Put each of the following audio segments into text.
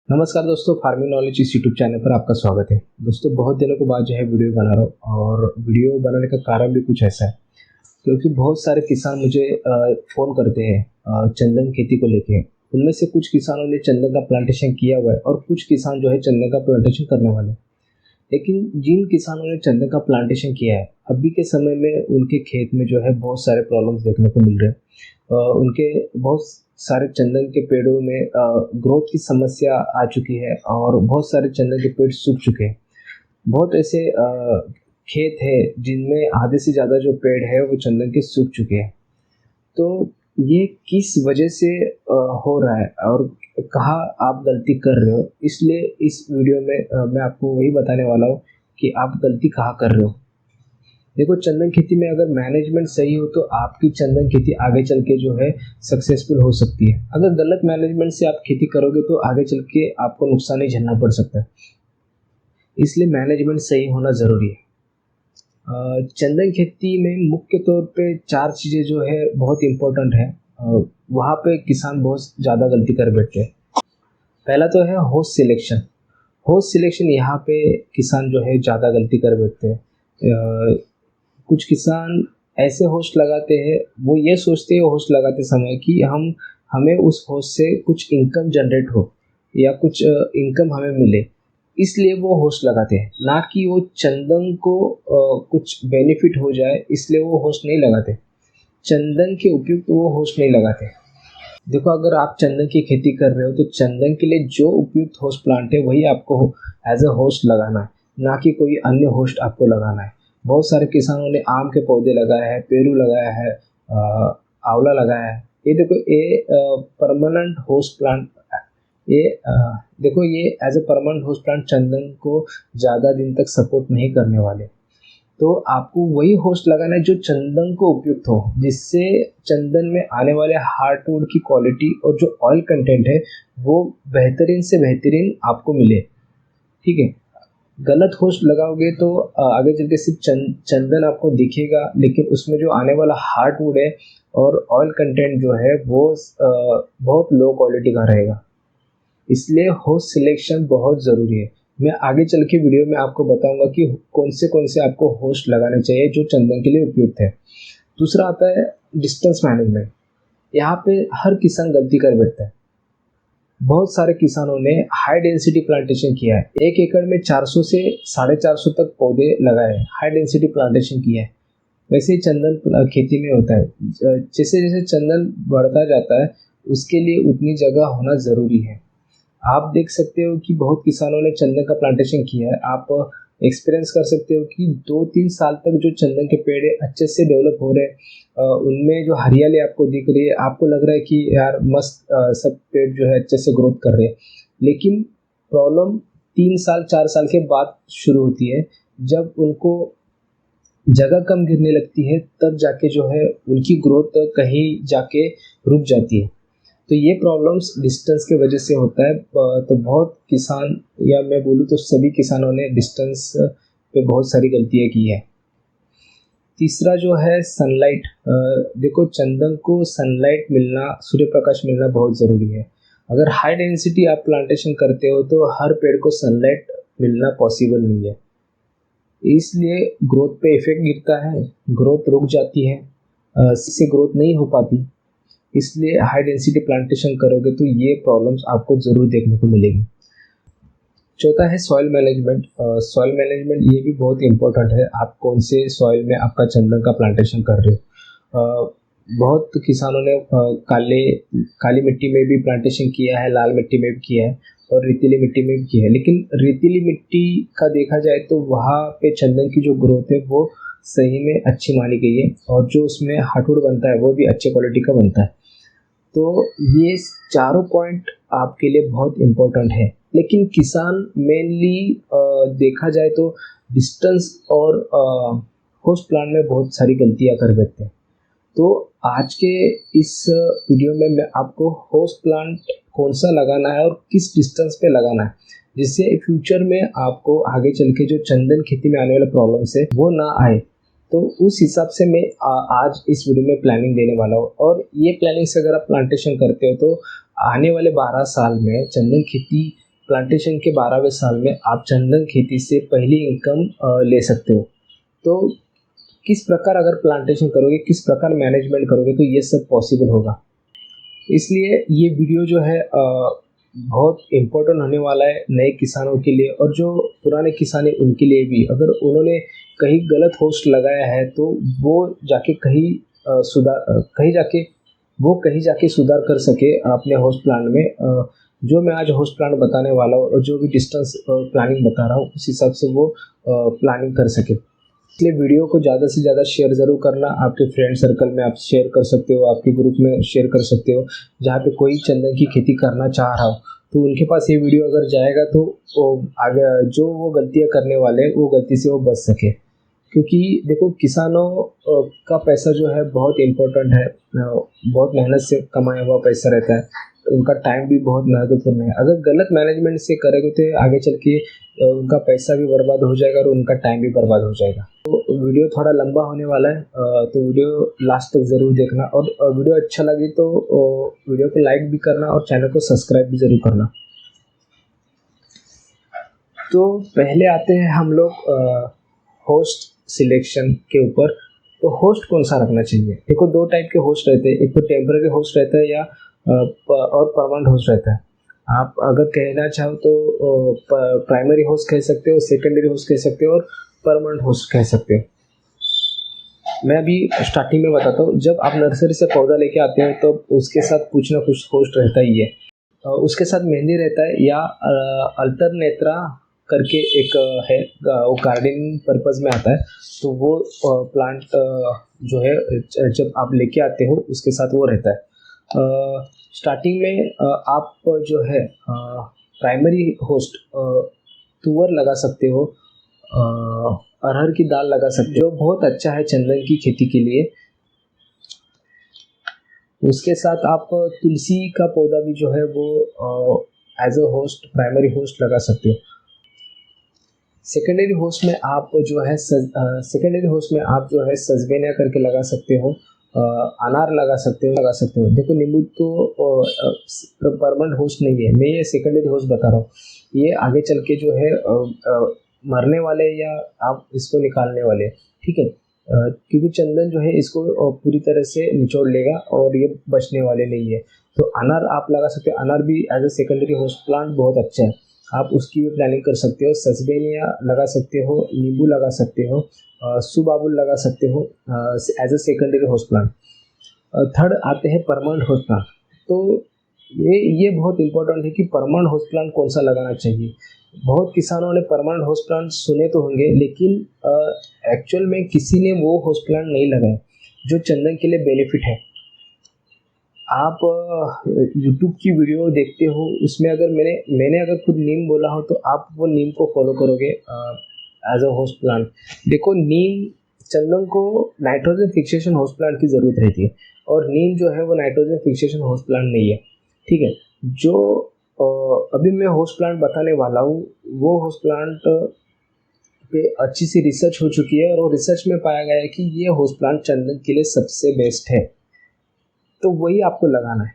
नमस्कार दोस्तों, farming knowledge इस यूट्यूब चैनल पर आपका स्वागत है। दोस्तों, बहुत दिनों के बाद जो है वीडियो बना रहा हूँ और वीडियो बनाने का कारण भी कुछ ऐसा है क्योंकि बहुत सारे किसान मुझे फ़ोन करते हैं चंदन खेती को लेके। उनमें से कुछ किसानों ने चंदन का प्लांटेशन किया हुआ है और कुछ किसान जो है चंदन का प्लांटेशन करने वाले हैं। लेकिन जिन किसानों ने चंदन का प्लांटेशन किया है, अभी के समय में उनके खेत में जो है बहुत सारे प्रॉब्लम्स देखने को मिल रहे हैं। उनके बहुत सारे चंदन के पेड़ों में ग्रोथ की समस्या आ चुकी है और बहुत सारे चंदन के पेड़ सूख चुके हैं। बहुत ऐसे खेत है जिनमें आधे से ज़्यादा जो पेड़ है वो चंदन के सूख चुके हैं। तो ये किस वजह से हो रहा है और कहाँ आप गलती कर रहे हो, इसलिए इस वीडियो में मैं आपको वही बताने वाला हूँ कि आप गलती कहाँ कर रहे हो। देखो, चंदन खेती में अगर मैनेजमेंट सही हो तो आपकी चंदन खेती आगे चल के जो है सक्सेसफुल हो सकती है। अगर गलत मैनेजमेंट से आप खेती करोगे तो आगे चल के आपको नुकसान ही झेलना पड़ सकता है। इसलिए मैनेजमेंट सही होना ज़रूरी है। चंदन खेती में मुख्य तौर पे 4 चीज़ें जो है बहुत इम्पोर्टेंट है। वहाँ पे किसान बहुत ज़्यादा गलती कर बैठते हैं। पहला तो है होस्ट सिलेक्शन। होस्ट सिलेक्शन यहाँ पे किसान जो है ज़्यादा गलती कर बैठते हैं। कुछ किसान ऐसे होस्ट लगाते हैं, वो ये सोचते हैं होस्ट लगाते समय कि हमें उस होस्ट से कुछ इनकम जनरेट हो या कुछ इनकम हमें मिले, इसलिए वो होस्ट लगाते हैं, ना कि वो चंदन को कुछ बेनिफिट हो जाए इसलिए वो होस्ट नहीं लगाते। चंदन के उपयुक्त वो होस्ट नहीं लगाते। देखो, अगर आप चंदन की खेती कर रहे हो तो चंदन के लिए जो उपयुक्त होस्ट प्लांट है वही आपको एज अ होस्ट लगाना है, ना कि कोई अन्य होस्ट आपको लगाना है। बहुत सारे किसानों ने आम के पौधे लगाए हैं, पेरू लगाया है, आंवला लगाया है। ये देखो, ये परमानेंट होस्ट प्लांट, ये देखो, ये as a permanent host plant चंदन को ज़्यादा दिन तक सपोर्ट नहीं करने वाले। तो आपको वही होस्ट लगाना है जो चंदन को उपयुक्त हो, जिससे चंदन में आने वाले हार्डवुड की क्वालिटी और जो ऑयल कंटेंट है वो बेहतरीन से बेहतरीन आपको मिले। ठीक है। गलत होस्ट लगाओगे तो आगे चल के सिर्फ चंदन आपको दिखेगा, लेकिन उसमें जो आने वाला हार्डवुड है और ऑयल कंटेंट जो है वो बहुत लो क्वालिटी का रहेगा। इसलिए होस्ट सिलेक्शन बहुत ज़रूरी है। मैं आगे चल के वीडियो में आपको बताऊंगा कि कौन से आपको होस्ट लगाने चाहिए जो चंदन के लिए उपयुक्त है। दूसरा आता है डिस्टेंस मैनेजमेंट। यहाँ पे हर किसान गलती कर बैठता है। बहुत सारे किसानों ने हाई डेंसिटी प्लांटेशन किया है, 1 एकड़ में 400 से 450 तक पौधे लगाए हैं, हाई डेंसिटी प्लांटेशन किया है। वैसे ही चंदन खेती में होता है। जैसे जैसे चंदन बढ़ता जाता है उसके लिए उतनी जगह होना ज़रूरी है। आप देख सकते हो कि बहुत किसानों ने चंदन का प्लांटेशन किया है। आप एक्सपीरियंस कर सकते हो कि 2-3 साल तक जो चंदन के पेड़ अच्छे से डेवलप हो रहे हैं, उनमें जो हरियाली आपको दिख रही है, आपको लग रहा है कि यार मस्त, सब पेड़ जो है अच्छे से ग्रोथ कर रहे हैं। लेकिन प्रॉब्लम 3 साल 4 साल के बाद शुरू होती है, जब उनको जगह कम गिरने लगती है, तब जाके जो है उनकी ग्रोथ कहीं जाके रुक जाती है। तो ये प्रॉब्लम्स डिस्टेंस के वजह से होता है। तो बहुत किसान, या मैं बोलूँ तो सभी किसानों ने डिस्टेंस पे बहुत सारी गलतियाँ की है। तीसरा जो है सनलाइट। देखो, चंदन को सनलाइट मिलना, सूर्य प्रकाश मिलना बहुत ज़रूरी है। अगर हाई डेंसिटी आप प्लांटेशन करते हो तो हर पेड़ को सनलाइट मिलना पॉसिबल नहीं है, इसलिए ग्रोथ पे इफेक्ट गिरता है, ग्रोथ रुक जाती है, इससे ग्रोथ नहीं हो पाती। इसलिए हाई डेंसिटी प्लांटेशन करोगे तो ये प्रॉब्लम्स आपको ज़रूर देखने को मिलेगी। चौथा है सॉइल मैनेजमेंट। सॉइल मैनेजमेंट ये भी बहुत इंपॉर्टेंट है, आप कौन से सॉइल में आपका चंदन का प्लांटेशन कर रहे हो। बहुत किसानों ने काली मिट्टी में भी प्लांटेशन किया है, लाल मिट्टी में भी किया है और रेतीली मिट्टी में भी किया है। लेकिन रेतीली मिट्टी का देखा जाए तो वहाँ पे चंदन की जो ग्रोथ है वो सही में अच्छी मानी गई है और जो उसमें हार्डवुड बनता है वो भी अच्छे क्वालिटी का बनता है। तो ये चारों पॉइंट आपके लिए बहुत इम्पोर्टेंट है। लेकिन किसान मेनली देखा जाए तो डिस्टेंस और होस्ट प्लांट में बहुत सारी गलतियां कर बैठते हैं। तो आज के इस वीडियो में मैं आपको होस्ट प्लांट कौन सा लगाना है और किस डिस्टेंस पे लगाना है, जिससे फ्यूचर में आपको आगे चल के जो चंदन खेती में आने वाले प्रॉब्लम्स है वो ना आए। तो उस हिसाब से मैं आज इस वीडियो में प्लानिंग देने वाला हूँ। और ये प्लानिंग से अगर आप प्लांटेशन करते हो तो आने वाले 12 साल में चंदन खेती प्लांटेशन के 12वें साल में आप चंदन खेती से पहली इनकम ले सकते हो। तो किस प्रकार अगर प्लांटेशन करोगे, किस प्रकार मैनेजमेंट करोगे तो ये सब पॉसिबल होगा। इसलिए ये वीडियो जो है बहुत इम्पोर्टेंट होने वाला है नए किसानों के लिए, और जो पुराने किसान हैं उनके लिए भी। अगर उन्होंने कहीं गलत होस्ट लगाया है तो वो जाके कहीं जाके सुधार कर सके अपने होस्ट प्लान में। जो मैं आज होस्ट प्लान बताने वाला हूँ और जो भी डिस्टेंस प्लानिंग बता रहा हूँ उस हिसाब से वो प्लानिंग कर सके। इसलिए वीडियो को ज़्यादा से ज़्यादा शेयर ज़रूर करना। आपके फ्रेंड सर्कल में आप शेयर कर सकते हो, आपके ग्रुप में शेयर कर सकते हो, जहाँ पे कोई चंदन की खेती करना चाह रहा हो तो उनके पास ये वीडियो अगर जाएगा तो आगे जो वो गलतियाँ करने वाले हैं वो गलती से वो बच सके। क्योंकि देखो, किसानों का पैसा जो है बहुत इम्पोर्टेंट है, बहुत मेहनत से कमाया हुआ पैसा रहता है, तो उनका टाइम भी बहुत महत्वपूर्ण है। अगर गलत मैनेजमेंट से करेंगे तो आगे चल के उनका पैसा भी बर्बाद हो जाएगा और उनका टाइम भी बर्बाद हो जाएगा। तो वीडियो थोड़ा लंबा होने वाला है, तो वीडियो लास्ट तक ज़रूर देखना, और वीडियो अच्छा लगे तो वीडियो को लाइक भी करना और चैनल को सब्सक्राइब भी ज़रूर करना। तो पहले आते हैं हम लोग होस्ट सिलेक्शन के ऊपर। तो होस्ट कौन सा रखना चाहिए? देखो, दो टाइप के होस्ट रहते हैं, एक तो टेम्पररी होस्ट रहता है या और परमानेंट होस्ट रहता है। आप अगर कहना चाहो तो प्राइमरी होस्ट कह सकते हो, सेकेंडरी होस्ट कह सकते हो और परमानेंट होस्ट कह सकते हो। मैं अभी स्टार्टिंग में बताता हूँ। जब आप नर्सरी से पौधा लेके आते हो तो उसके साथ कुछ ना कुछ होस्ट रहता ही है। उसके साथ मेहंदी रहता है या अल्टरनेत्रा करके एक है, वो गार्डनिंग पर्पज़ में आता है। तो वो प्लांट जो है जब आप लेके आते हो उसके साथ वो रहता है। स्टार्टिंग में आप जो है प्राइमरी होस्ट तुअर लगा सकते हो, अरहर की दाल लगा सकते हो, जो बहुत अच्छा है चंदन की खेती के लिए। उसके साथ आप तुलसी का पौधा भी जो है वो as a host, primary host लगा सकते हो। सेकेंडरी होस्ट में आप जो है सजवेनिया करके लगा सकते हो, अनार लगा सकते हो। देखो, नींबू तो परमानेंट होस्ट नहीं है, मैं ये सेकेंडरी होस्ट बता रहा हूँ। ये आगे चल के जो है मरने वाले या आप इसको निकालने वाले, ठीक है। क्योंकि चंदन जो है इसको पूरी तरह से निचोड़ लेगा और ये बचने वाले नहीं है। तो अनार आप लगा सकते हो। अनार भी as a secondary host plant बहुत अच्छा है, आप उसकी भी प्लानिंग कर सकते हो। सजवेनिया लगा सकते हो, नींबू लगा सकते हो, सुबाबुल लगा सकते हो as a secondary host plant. Third आते हैं परमानेंट होस्ट प्लांट। तो ये बहुत इंपॉर्टेंट है कि परमानेंट होस्ट प्लांट कौन सा लगाना चाहिए। बहुत किसानों ने परमानेंट होस्ट प्लांट सुने तो होंगे, लेकिन एक्चुअल में किसी ने वो होस्ट प्लांट नहीं लगाए जो चंदन के लिए बेनिफिट है। आप यूट्यूब की वीडियो देखते हो, उसमें अगर मैंने अगर खुद नीम बोला हो तो आप वो नीम को फॉलो करोगे एज अ होस्ट प्लांट। देखो, नीम चंदन को नाइट्रोजन फिक्सेशन होस्ट प्लांट की ज़रूरत रहती है, और नीम जो है वो नाइट्रोजन फिक्सेशन होस्ट प्लांट नहीं है, ठीक है। जो अभी मैं होस्ट प्लांट बताने वाला हूँ वो होस्ट प्लांट पे अच्छी सी रिसर्च हो चुकी है, और वो रिसर्च में पाया गया है कि ये होस्ट प्लांट चंदन के लिए सबसे बेस्ट है। तो वही आपको लगाना है,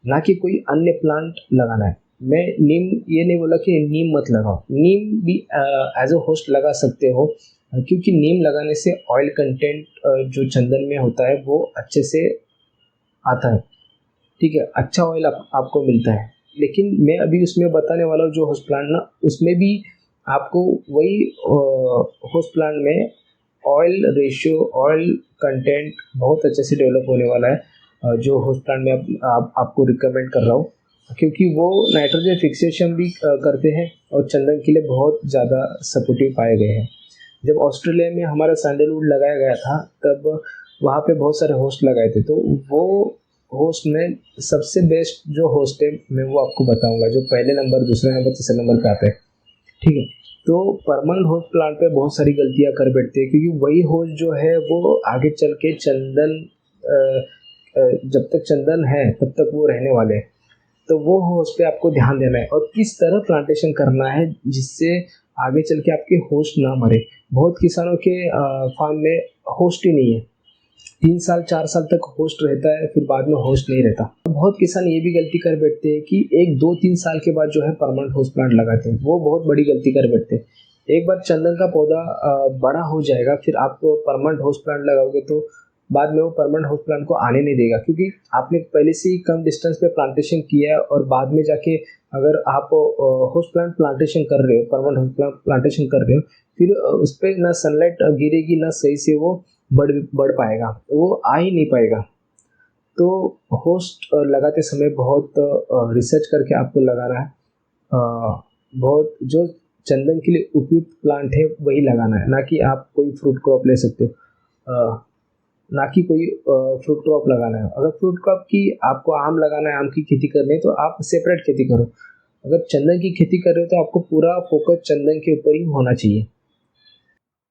ना कि कोई अन्य प्लांट लगाना है। मैं नीम ये नहीं बोला कि नीम मत लगाओ, नीम भी एज अ होस्ट लगा सकते हो, क्योंकि नीम लगाने से ऑयल कंटेंट जो चंदन में होता है वो अच्छे से आता है, ठीक है, अच्छा ऑयल आपको मिलता है। लेकिन मैं अभी उसमें बताने वाला हूँ जो होस्ट प्लांट ना, उसमें भी आपको वही होस्ट प्लांट में ऑयल रेशियो, ऑयल कंटेंट बहुत अच्छे से डेवलप होने वाला है, जो होस्ट प्लांट में आपको रिकमेंड कर रहा हूँ, क्योंकि वो नाइट्रोजन फिक्सेशन भी करते हैं और चंदन के लिए बहुत ज़्यादा सपोर्टिव पाए गए हैं। जब ऑस्ट्रेलिया में हमारा सैंडलवुड लगाया गया था तब वहाँ पे बहुत सारे होस्ट लगाए थे, तो वो होस्ट में सबसे बेस्ट जो होस्ट है मैं वो आपको बताऊंगा, जो पहले नंबर, दूसरे नंबर, तीसरे नंबर पे आता है, ठीक है। तो परमानेंट होस्ट प्लांट पे बहुत सारी गलतियां कर बैठते हैं, क्योंकि वही होस्ट जो है वो आगे चल के चंदन जब तक चंदन है तब तक वो रहने वाले हैं। तो वो होस्ट पे आपको ध्यान देना है और किस तरह प्लांटेशन करना है जिससे आगे चल के आपके होस्ट ना मरे। बहुत किसानों के फार्म में होस्ट ही नहीं है, 3 साल 4 साल तक होस्ट रहता है, फिर बाद में होस्ट नहीं रहता। बहुत किसान ये भी गलती कर बैठते हैं कि 1 2 3 साल के बाद जो है परमानेंट होस्ट प्लांट लगाते हैं, वो बहुत बड़ी गलती कर बैठते हैं। एक बार चंदन का पौधा बड़ा हो जाएगा, फिर आप परमानेंट होस्ट प्लांट लगाओगे तो बाद में वो परमानेंट होस्ट प्लांट को आने नहीं देगा, क्योंकि आपने पहले से ही कम डिस्टेंस पे प्लांटेशन किया है और बाद में जाके अगर आप होस्ट प्लांट प्लांटेशन कर रहे हो, परमानेंट होस्ट प्लांट प्लांटेशन कर रहे हो, फिर उस पर ना सनलाइट गिरेगी, ना सही से वो बढ़ बढ़ पाएगा, वो आ ही नहीं पाएगा। तो होस्ट लगाते समय बहुत रिसर्च करके आपको लगाना है। बहुत जो चंदन के लिए उपयुक्त प्लांट है वही लगाना है, ना कि आप कोई फ्रूट क्रॉप ले सकते हो, ना कि कोई फ्रूट क्रॉप लगाना है। अगर फ्रूट क्रॉप की आपको आम लगाना है, आम की खेती करनी है, तो आप सेपरेट खेती करो। अगर चंदन की खेती कर रहे हो तो आपको पूरा फोकस चंदन के ऊपर ही होना चाहिए।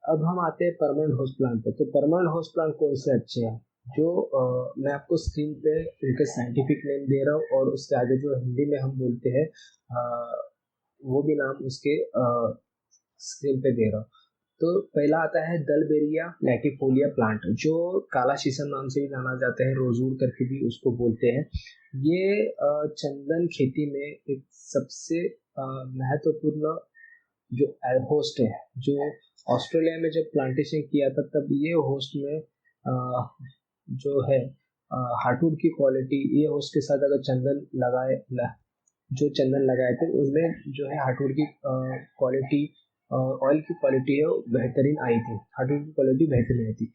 अब हम आते हैं परमानेंट होस्ट प्लांट पे। तो परमानेंट होस्ट प्लांट कौन से अच्छे हैं? जो मैं आपको स्क्रीन पे इनका साइंटिफिक नेम दे रहा हूँ और उसके आगे जो हिंदी में हम बोलते हैं वो भी नाम उसके स्क्रीन पे दे रहा हूँ। तो पहला आता है दलबेरिया लैटिफोलिया प्लांट, जो काला शीशम नाम से भी जाना जाता है, रोजूर करके भी उसको बोलते हैं। ये चंदन खेती में एक सबसे महत्वपूर्ण जो होस्ट है। जो ऑस्ट्रेलिया में जब प्लांटेशन किया था तब ये होस्ट में जो है हार्टवुड की क्वालिटी, ये होस्ट के साथ अगर चंदन जो चंदन लगाए थे उनमें जो है हार्टवुड की क्वालिटी, ऑयल की क्वालिटी है वो बेहतरीन आई थी, हार्टवुड की क्वालिटी बेहतरीन आई थी।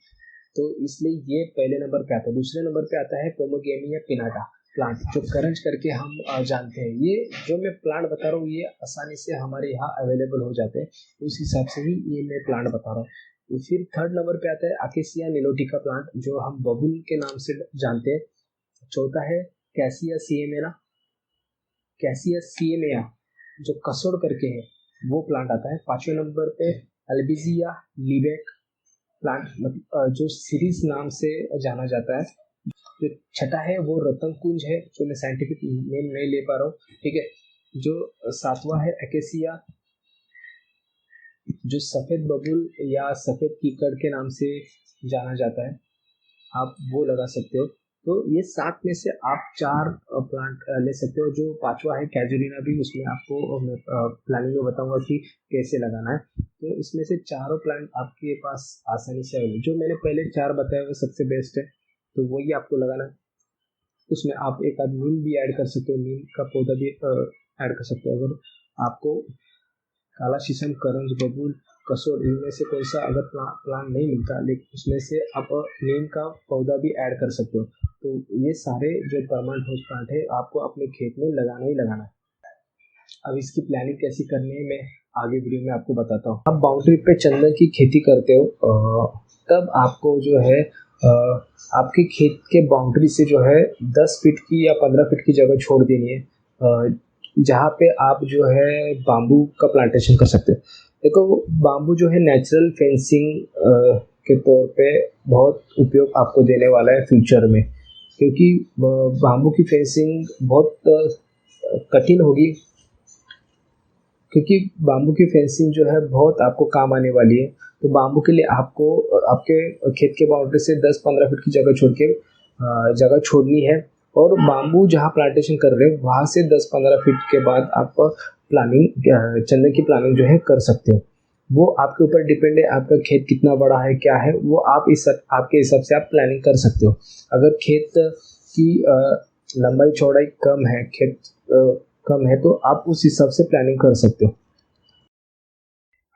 तो इसलिए ये पहले नंबर पे आता है। दूसरे नंबर पे आता है पोमोगेमिया पिनाटा प्लांट, जो करंज करके हम जानते हैं। ये जो मैं प्लांट बता रहा हूँ ये आसानी से हमारे यहाँ अवेलेबल हो जाते हैं, उस हिसाब से ही ये मैं प्लांट बता रहा हूँ। फिर थर्ड नंबर पे आता है अकेसिया निलोटिका प्लांट, जो हम बबुल के नाम से जानते हैं। चौथा है कैसिया सीएमेना, कैसिया सीएमेया जो कसोड़ करके है, वो प्लांट आता है। 5वें नंबर पे अल्बिजिया लीबेक प्लांट, मतलब जो सीरीज नाम से जाना जाता है। जो छठा है वो रतन कुंज है, जो मैं साइंटिफिक नेम नहीं ले पा रहा हूँ, ठीक है। जो सातवां है एकेसिया, जो सफेद बबुल या सफेद कीकड़ के नाम से जाना जाता है, आप वो लगा सकते हो। तो ये 7 में से आप 4 प्लांट ले सकते हो। जो पांचवा है कैजुरीना भी, उसमें आपको मैं प्लानिंग में बताऊंगा कि कैसे लगाना है। तो इसमें से चारों प्लांट आपके पास आसानी से अवेलेबल, जो मैंने पहले 4 बताए वो सबसे बेस्ट है, तो वही आपको लगाना है। उसमें आप एक आध नीम भी ऐड कर सकते हो, नीम का पौधा भी ऐड कर सकते हो। अगर आपको काला शीशम, करंज, बबूल, कसोर, इनमें से कोई सा अगर प्लांट नहीं मिलता, लेकिन उसमें से आप नीम का पौधा भी ऐड कर सकते हो। तो ये सारे जो परमानेंट हाउस प्लांट है आपको अपने खेत में लगाना ही लगाना है। अब इसकी प्लानिंग कैसी करनी है मैं आगे वीडियो में आपको बताता हूँ। आप बाउंड्री पे चंदन की खेती करते हो तब आपको जो है आपके खेत के बाउंड्री से जो है 10 फीट की या 15 फीट की जगह छोड़ देनी है, जहाँ पे आप जो है बाम्बू का प्लांटेशन कर सकते हो। देखो बाम्बू जो है नेचुरल फेंसिंग के तौर पे बहुत उपयोग आपको देने वाला है फ्यूचर में, क्योंकि बाम्बू की फेंसिंग बहुत कठिन होगी, क्योंकि बाम्बू की फेंसिंग जो है बहुत आपको काम आने वाली है। तो बाम्बू के लिए आपको आपके खेत के बाउंड्री से 10-15 फीट की जगह छोड़ के जगह छोड़नी है, और बाम्बू जहाँ प्लांटेशन कर रहे हो वहाँ से 10-15 फीट के बाद आप प्लानिंग चंदन की प्लानिंग जो है कर सकते हो। वो आपके ऊपर डिपेंड है, आपका खेत कितना बड़ा है क्या है, वो आप इस आपके हिसाब से आप प्लानिंग कर सकते हो। अगर खेत की लंबाई चौड़ाई कम है, खेत कम है, तो आप उस हिसाब से प्लानिंग कर सकते हो।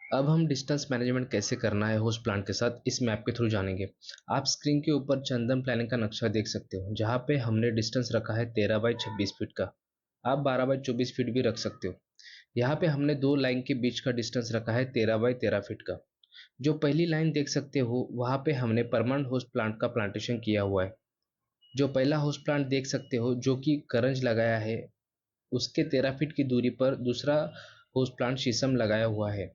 अब हम डिस्टेंस मैनेजमेंट कैसे करना है होस्ट प्लांट के साथ इस मैप के थ्रू जानेंगे। आप स्क्रीन के ऊपर चंदन प्लानिंग का नक्शा देख सकते हो, जहाँ पे हमने डिस्टेंस रखा है 13 बाई 26 फीट का। आप 12 बाई 24 फीट भी रख सकते हो। यहाँ पे हमने दो लाइन के बीच का डिस्टेंस रखा है 13 बाई 13 फीट का। जो पहली लाइन देख सकते हो वहाँ पे हमने परमानेंट होस्ट प्लांट का प्लांटेशन किया हुआ है। जो पहला होस्ट प्लांट देख सकते हो जो कि करंज लगाया है, उसके 13 फीट की दूरी पर दूसरा होस्ट प्लांट शीशम लगाया हुआ है।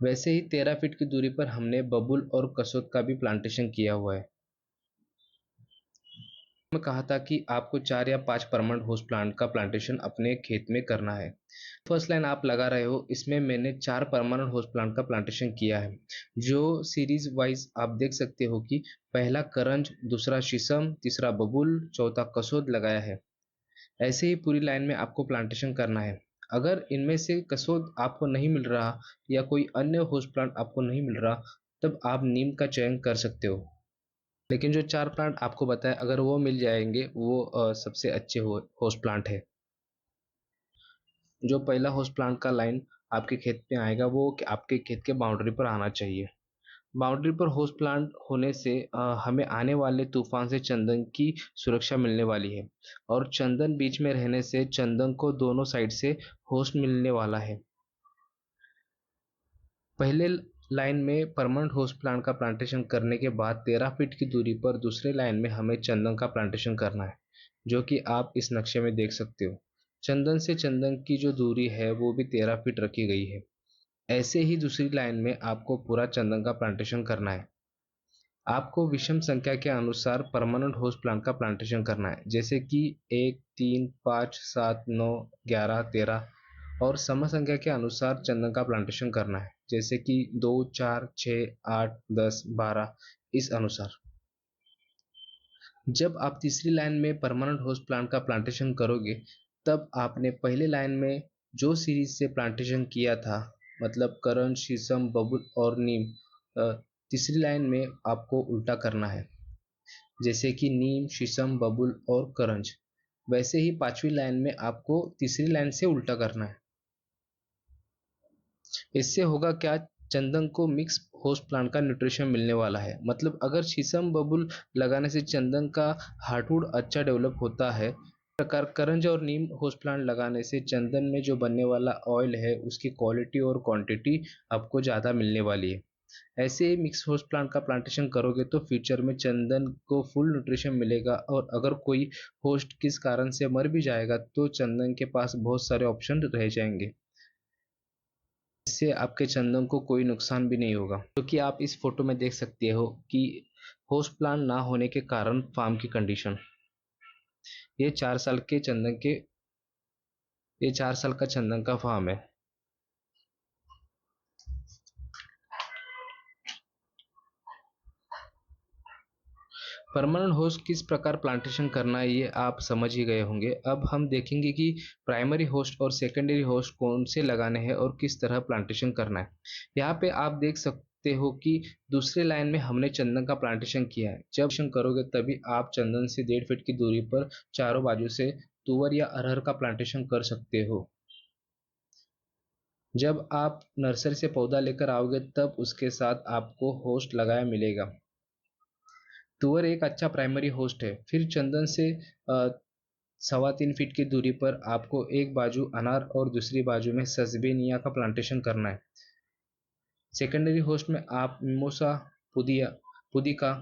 वैसे ही 13 फीट की दूरी पर हमने बबुल और कसोत का भी प्लांटेशन किया हुआ है। मैं कहा था कि आपको 4 या 5 परमानेंट होस्ट प्लांट का प्लांटेशन अपने खेत में करना है। फर्स्ट लाइन आप लगा रहे हो, इसमें मैंने 4 परमानेंट होस्ट प्लांट का प्लांटेशन किया है, जो सीरीज वाइज आप देख सकते हो कि पहला करंज, दूसरा शीशम, तीसरा बबूल, चौथा कसोद लगाया है। ऐसे ही पूरी लाइन में आपको प्लांटेशन करना है। अगर इनमें से कसोद आपको नहीं मिल रहा या कोई अन्य होस्ट प्लांट आपको नहीं मिल रहा, तब आप नीम का चयन कर सकते हो। लेकिन जो 4 प्लांट आपको बताए, अगर वो मिल जाएंगे, वो सबसे अच्छे होस्ट प्लांट है। जो पहला होस्ट प्लांट का लाइन आपके खेत में आएगा, वो आपके खेत के बाउंड्री पर आना चाहिए। बाउंड्री पर होस्ट प्लांट होने से हमें आने वाले तूफान से चंदन की सुरक्षा मिलने वाली है, और चंदन बीच में रहने से चंदन को दोनों साइड से होस्ट मिलने वाला है। पहले लाइन में परमानेंट होस्ट प्लांट का प्लांटेशन करने के बाद 13 फीट की दूरी पर दूसरे लाइन में हमें चंदन का प्लांटेशन करना है, जो कि आप इस नक्शे में देख सकते हो। चंदन से चंदन की जो दूरी है वो भी 13 फीट रखी गई है। ऐसे ही दूसरी लाइन में आपको पूरा चंदन का प्लांटेशन करना है। आपको विषम संख्या के अनुसार परमानेंट होस्ट प्लांट का प्लांटेशन करना है, जैसे कि 1, 3, 5, 7, 9, 11, 13, और सम संख्या के अनुसार चंदन का प्लांटेशन करना है, जैसे कि 2, 4, 6, 8, 10, 12, इस अनुसार। जब आप तीसरी लाइन में परमानेंट होस्ट प्लांट का प्लांटेशन करोगे, तब आपने पहले लाइन में जो सीरीज से प्लांटेशन किया था, मतलब करण, शीशम, बबूल और नीम, तीसरी लाइन में आपको उल्टा करना है, जैसे कि नीम, शीशम, बबूल और करंज। वैसे ही पांचवी लाइन में आपको तीसरी लाइन से उल्टा करना है। इससे होगा क्या, चंदन को मिक्स होस्ट प्लांट का न्यूट्रिशन मिलने वाला है। मतलब अगर शीशम बबूल लगाने से चंदन का हार्टवुड अच्छा डेवलप होता है, प्रकार करंज और नीम होस्ट प्लांट लगाने से चंदन में जो बनने वाला ऑयल है उसकी क्वालिटी और क्वांटिटी आपको ज़्यादा मिलने वाली है। ऐसे ही मिक्स होस्ट प्लांट का प्लांटेशन करोगे तो फ्यूचर में चंदन को फुल न्यूट्रिशन मिलेगा, और अगर कोई होस्ट किस कारण से मर भी जाएगा तो चंदन के पास बहुत सारे ऑप्शन रह जाएंगे। इससे आपके चंदन को कोई नुकसान भी नहीं होगा। क्योंकि आप इस फोटो में देख सकते हो कि होस्ट प्लांट ना होने के कारण फार्म की कंडीशन। ये 4 साल के चंदन के ये 4 साल का चंदन का फार्म है। परमानेंट होस्ट किस प्रकार प्लांटेशन करना है ये आप समझ ही गए होंगे। अब हम देखेंगे कि प्राइमरी होस्ट और सेकेंडरी होस्ट कौन से लगाने हैं और किस तरह प्लांटेशन करना है। यहाँ पे आप देख सकते हो कि दूसरे लाइन में हमने चंदन का प्लांटेशन किया है। जब प्लांटेशन करोगे तभी आप चंदन से 1.5 फीट की दूरी पर चारों बाजू से तुवर या अरहर का प्लांटेशन कर सकते हो। जब आप नर्सरी से पौधा लेकर आओगे तब उसके साथ आपको होस्ट लगाया मिलेगा। तुअर एक अच्छा प्राइमरी होस्ट है। फिर चंदन से 3.25 फीट की दूरी पर आपको एक बाजू अनार और दूसरी बाजू में सजबेनिया का प्लांटेशन करना है। सेकेंडरी होस्ट में आप मिमोसा, पुदिका,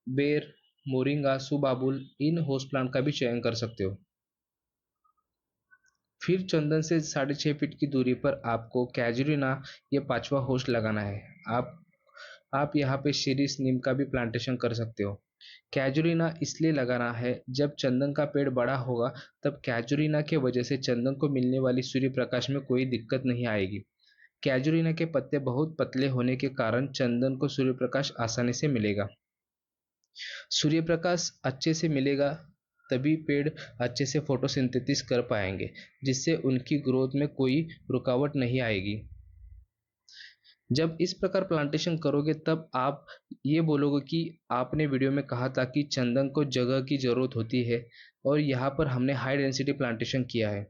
बेर, मोरिंगा, सुबाबुल, इन होस्ट प्लांट का भी चयन कर सकते हो। फिर चंदन से 6.5 फीट की दूरी पर आपको कैजुरिना, ये पांचवा होस्ट लगाना है। आप यहाँ पे शीरीष नीम का भी प्लांटेशन कर सकते हो। कैजुरिना इसलिए लगाना है, जब चंदन का पेड़ बड़ा होगा तब कैजुरिना के वजह से चंदन को मिलने वाली सूर्य प्रकाश में कोई दिक्कत नहीं आएगी। कैजुरिना के पत्ते बहुत पतले होने के कारण चंदन को सूर्य प्रकाश आसानी से मिलेगा। सूर्य प्रकाश अच्छे से मिलेगा तभी पेड़ अच्छे से फोटोसिंथेसिस कर पाएंगे, जिससे उनकी ग्रोथ में कोई रुकावट नहीं आएगी। जब इस प्रकार प्लांटेशन करोगे तब आप ये बोलोगे कि आपने वीडियो में कहा था कि चंदन को जगह की जरूरत होती है, और यहाँ पर हमने हाई डेंसिटी प्लांटेशन किया है।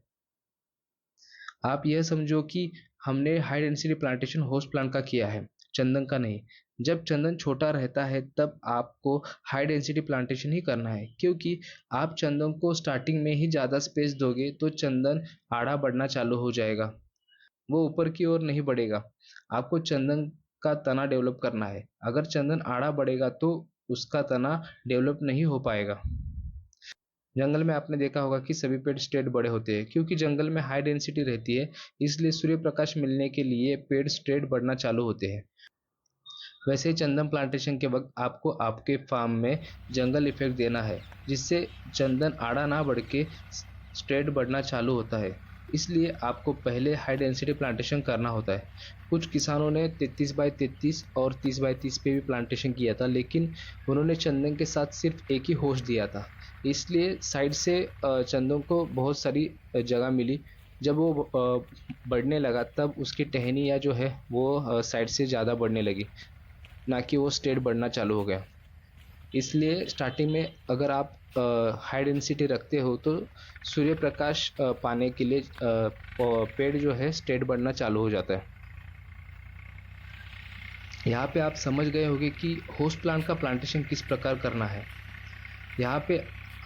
आप यह समझो कि हमने high density plantation host plant का किया है, चंदन का नहीं। जब चंदन छोटा रहता है तब आपको हाई डेंसिटी प्लांटेशन ही करना है, क्योंकि आप चंदन को स्टार्टिंग में ही ज़्यादा स्पेस दोगे तो चंदन आड़ा बढ़ना चालू हो जाएगा, वो ऊपर की ओर नहीं बढ़ेगा। आपको चंदन का तना डेवलप करना है। अगर चंदन आड़ा बढ़ेगा तो उसका तना डेवलप नहीं हो पाएगा। जंगल में आपने देखा होगा कि सभी पेड़ स्ट्रेट बड़े होते हैं, क्योंकि जंगल में हाई डेंसिटी रहती है, इसलिए सूर्य प्रकाश मिलने के लिए पेड़ स्ट्रेट बढ़ना चालू होते हैं। वैसे ही चंदन प्लांटेशन के वक्त आपको आपके फार्म में जंगल इफेक्ट देना है, जिससे चंदन आड़ा ना बढ़ के स्ट्रेट बढ़ना चालू होता है। इसलिए आपको पहले हाई डेंसिटी प्लांटेशन करना होता है। कुछ किसानों ने 33 बाई 33 और 30 बाई 30 पे भी प्लांटेशन किया था, लेकिन उन्होंने चंदन के साथ सिर्फ एक ही होश दिया था। इसलिए साइड से चंदन को बहुत सारी जगह मिली। जब वो बढ़ने लगा तब उसकी टहनियाँ जो है वो साइड से ज़्यादा बढ़ने लगी, ना कि वो स्ट्रेट बढ़ना चालू हो गया। इसलिए स्टार्टिंग में अगर आप हाई डेंसिटी रखते हो तो सूर्य प्रकाश पाने के लिए पेड़ जो है स्ट्रेट बढ़ना चालू हो जाता है। यहाँ पे आप समझ गए होंगे कि होस्ट प्लांट का प्लांटेशन किस प्रकार करना है। यहाँ पे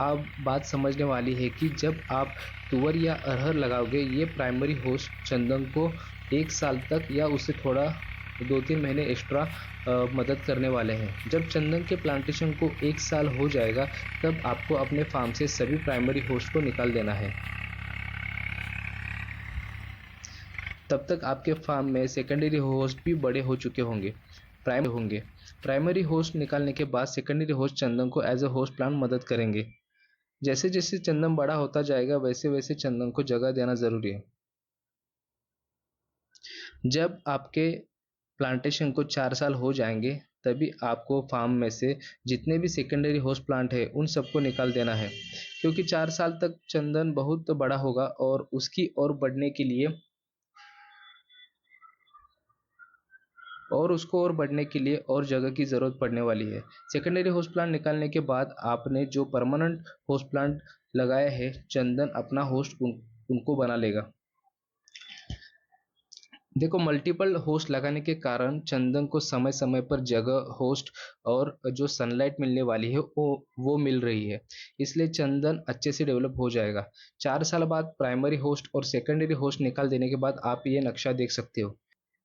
आप बात समझने वाली है कि जब आप तुअर या अरहर लगाओगे, ये प्राइमरी होस्ट चंदन को 1 साल तक या उससे थोड़ा 2-3 महीने एक्स्ट्रा मदद करने वाले हैं। जब चंदन के प्लांटेशन को 1 साल हो जाएगा तब आपको अपने फार्म से सभी प्राइमरी होस्ट को निकाल देना है। तब तक आपके फार्म में सेकेंडरी होस्ट भी बड़े हो चुके होंगे। प्राइमरी होस्ट निकालने के बाद सेकेंडरी होस्ट चंदन को एज ए होस्ट प्लांट मदद करेंगे। जैसे जैसे चंदन बड़ा होता जाएगा वैसे वैसे चंदन को जगह देना जरूरी है। जब आपके प्लांटेशन को 4 साल हो जाएंगे तभी आपको फार्म में से जितने भी सेकेंडरी होस्ट प्लांट है उन सबको निकाल देना है, क्योंकि 4 साल तक चंदन बहुत बड़ा होगा और उसकी और बढ़ने के लिए और जगह की ज़रूरत पड़ने वाली है। सेकेंडरी होस्ट प्लांट निकालने के बाद आपने जो परमानेंट होस्ट प्लांट लगाया है, चंदन अपना होस्ट उनको बना लेगा। देखो, मल्टीपल होस्ट लगाने के कारण चंदन को समय समय पर जगह, होस्ट और जो सनलाइट मिलने वाली है वो मिल रही है। इसलिए चंदन अच्छे से डेवलप हो जाएगा। 4 साल बाद प्राइमरी होस्ट और सेकेंडरी होस्ट निकाल देने के बाद आप ये नक्शा देख सकते हो।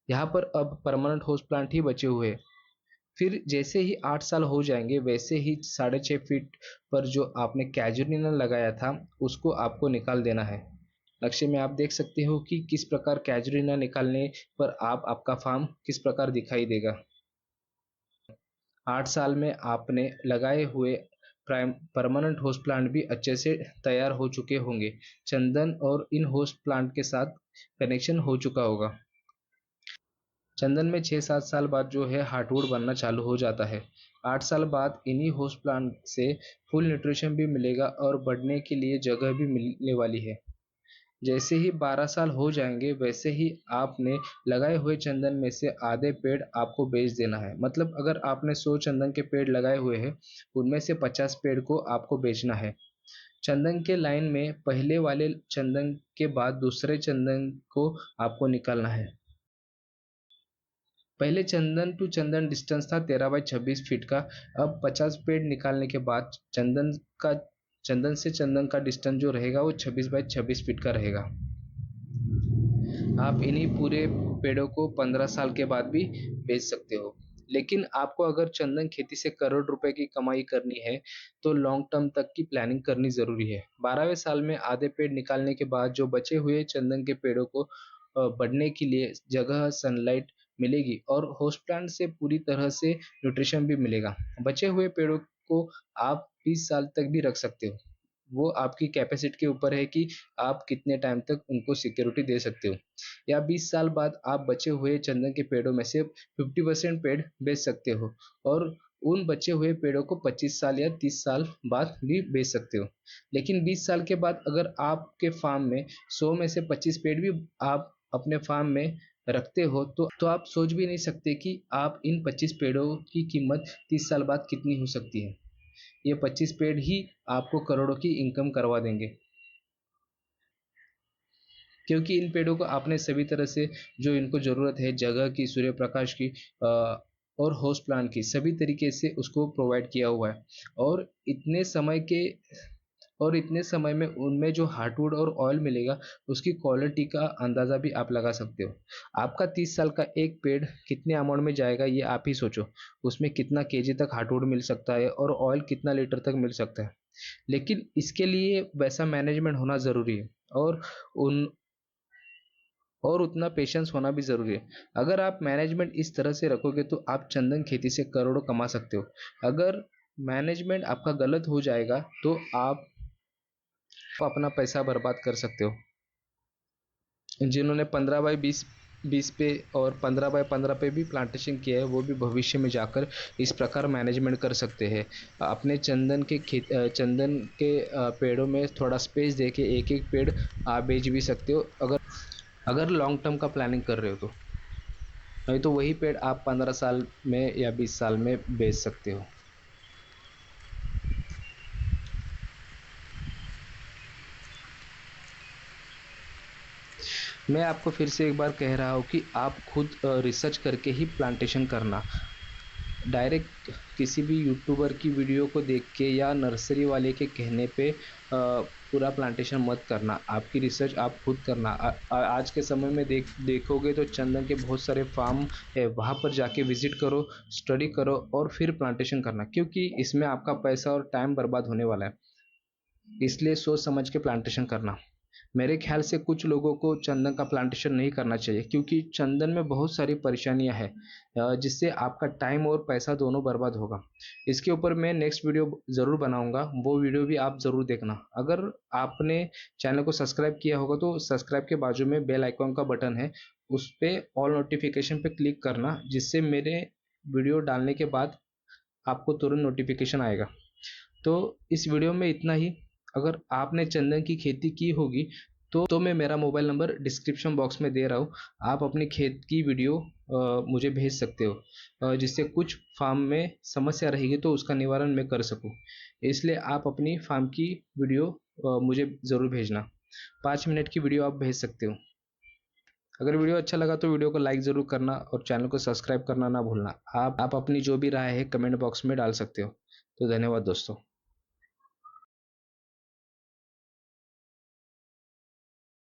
यहाँ पर अब परमानेंट होस्ट प्लांट ही बचे हुए हैं। फिर जैसे ही 8 साल हो जाएंगे वैसे ही 6.5 फीट पर जो आपने कैजुनिना लगाया था उसको आपको निकाल देना है। नक्शे में आप देख सकते हो कि किस प्रकार कैजुनिना निकालने पर आपका फार्म किस प्रकार दिखाई देगा। 8 साल में आपने लगाए हुए प्राइम परमानेंट होस्ट प्लांट भी अच्छे से तैयार हो चुके होंगे। चंदन और इन होस्ट प्लांट के साथ कनेक्शन हो चुका होगा। चंदन में 6-7 साल बाद जो है हार्टवुड बनना चालू हो जाता है। 8 साल बाद इन्हीं होस्ट प्लांट से फुल न्यूट्रिशन भी मिलेगा और बढ़ने के लिए जगह भी मिलने वाली है। जैसे ही 12 साल हो जाएंगे वैसे ही आपने लगाए हुए चंदन में से आधे पेड़ आपको बेच देना है। मतलब अगर आपने 100 चंदन के पेड़ लगाए हुए हैं उनमें से 50 पेड़ को आपको बेचना है। चंदन के लाइन में पहले वाले चंदन के बाद दूसरे चंदन को आपको निकालना है। पहले चंदन टू चंदन डिस्टेंस था 13 बाई 26 फीट का। अब 50 पेड़ निकालने के बाद चंदन से चंदन का डिस्टेंस जो रहेगा वो 26 बाई 26 फीट का रहेगा। आप इन्हीं पूरे पेड़ों को 15 साल के बाद भी बेच सकते हो। लेकिन आपको अगर चंदन खेती से करोड़ रुपए की कमाई करनी है तो लॉन्ग टर्म तक की प्लानिंग करनी जरूरी है। 12वें साल में आधे पेड़ निकालने के बाद जो बचे हुए चंदन के पेड़ों को बढ़ने के लिए जगह, सनलाइट मिलेगी और होस्ट प्लांट से पूरी तरह से न्यूट्रिशन भी मिलेगा। बचे हुए पेड़ों को आप 20 साल तक भी रख सकते हो। वो आपकी कैपेसिटी के ऊपर है कि आप कितने टाइम तक उनको सिक्योरिटी दे सकते हो। या 20 साल बाद आप बचे हुए चंदन के पेड़ों में से 50% पेड़ बेच सकते हो और उन बचे हुए पेड़ों को 25 साल या 30 साल बाद भी बेच सकते हो। लेकिन 20 साल के बाद अगर आपके फार्म में 100 में से 25 पेड़ भी आप अपने फार्म में रखते हो तो आप सोच भी नहीं सकते कि आप इन 25 पेड़ों की कीमत 30 साल बाद कितनी हो सकती है। ये 25 पेड़ ही आपको करोड़ों की इनकम करवा देंगे, क्योंकि इन पेड़ों को आपने सभी तरह से जो इनको ज़रूरत है, जगह की, सूर्य प्रकाश की और होस्ट प्लांट की, सभी तरीके से उसको प्रोवाइड किया हुआ है। और इतने समय में उनमें जो हार्टवुड और ऑयल मिलेगा उसकी क्वालिटी का अंदाज़ा भी आप लगा सकते हो। आपका 30 साल का एक पेड़ कितने अमाउंट में जाएगा ये आप ही सोचो। उसमें कितना केजी तक हार्टवुड मिल सकता है और ऑयल कितना लीटर तक मिल सकता है। लेकिन इसके लिए वैसा मैनेजमेंट होना ज़रूरी है और उन और उतना पेशेंस होना भी ज़रूरी है। अगर आप मैनेजमेंट इस तरह से रखोगे तो आप चंदन खेती से करोड़ों कमा सकते हो। अगर मैनेजमेंट आपका गलत हो जाएगा तो आप अपना पैसा बर्बाद कर सकते हो। जिन्होंने 15 बाई 20 पे और 15 बाई 15 पे भी प्लांटेशन किया है वो भी भविष्य में जाकर इस प्रकार मैनेजमेंट कर सकते हैं। अपने चंदन के पेड़ों में थोड़ा स्पेस दे के एक एक पेड़ आप बेच भी सकते हो, अगर लॉन्ग टर्म का प्लानिंग कर रहे हो तो। नहीं तो वही पेड़ आप 15 साल में या 20 साल में बेच सकते हो। मैं आपको फिर से एक बार कह रहा हूँ कि आप खुद रिसर्च करके ही प्लांटेशन करना। डायरेक्ट किसी भी यूट्यूबर की वीडियो को देख के या नर्सरी वाले के कहने पे पूरा प्लांटेशन मत करना। आपकी रिसर्च आप खुद करना। आज के समय में देखोगे तो चंदन के बहुत सारे फार्म है, वहाँ पर जाके विजिट करो, स्टडी करो और फिर प्लांटेशन करना, क्योंकि इसमें आपका पैसा और टाइम बर्बाद होने वाला है। इसलिए सोच समझ के प्लांटेशन करना। मेरे ख्याल से कुछ लोगों को चंदन का प्लांटेशन नहीं करना चाहिए, क्योंकि चंदन में बहुत सारी परेशानियां हैं, जिससे आपका टाइम और पैसा दोनों बर्बाद होगा। इसके ऊपर मैं नेक्स्ट वीडियो ज़रूर बनाऊंगा, वो वीडियो भी आप ज़रूर देखना। अगर आपने चैनल को सब्सक्राइब किया होगा तो सब्सक्राइब के बाजू में बेल आइकॉन का बटन है, उस पर ऑल नोटिफिकेशन पे क्लिक करना, जिससे मेरे वीडियो डालने के बाद आपको तुरंत नोटिफिकेशन आएगा। तो इस वीडियो में इतना ही। अगर आपने चंदन की खेती की होगी तो मैं मेरा मोबाइल नंबर डिस्क्रिप्शन बॉक्स में दे रहा हूँ। आप अपनी खेत की वीडियो मुझे भेज सकते हो, जिससे कुछ फार्म में समस्या रहेगी तो उसका निवारण मैं कर सकूँ। इसलिए आप अपनी फार्म की वीडियो मुझे ज़रूर भेजना। 5 मिनट की वीडियो आप भेज सकते हो। अगर वीडियो अच्छा लगा तो वीडियो को लाइक ज़रूर करना और चैनल को सब्सक्राइब करना ना भूलना। आप अपनी जो भी राय है कमेंट बॉक्स में डाल सकते हो। तो धन्यवाद दोस्तों।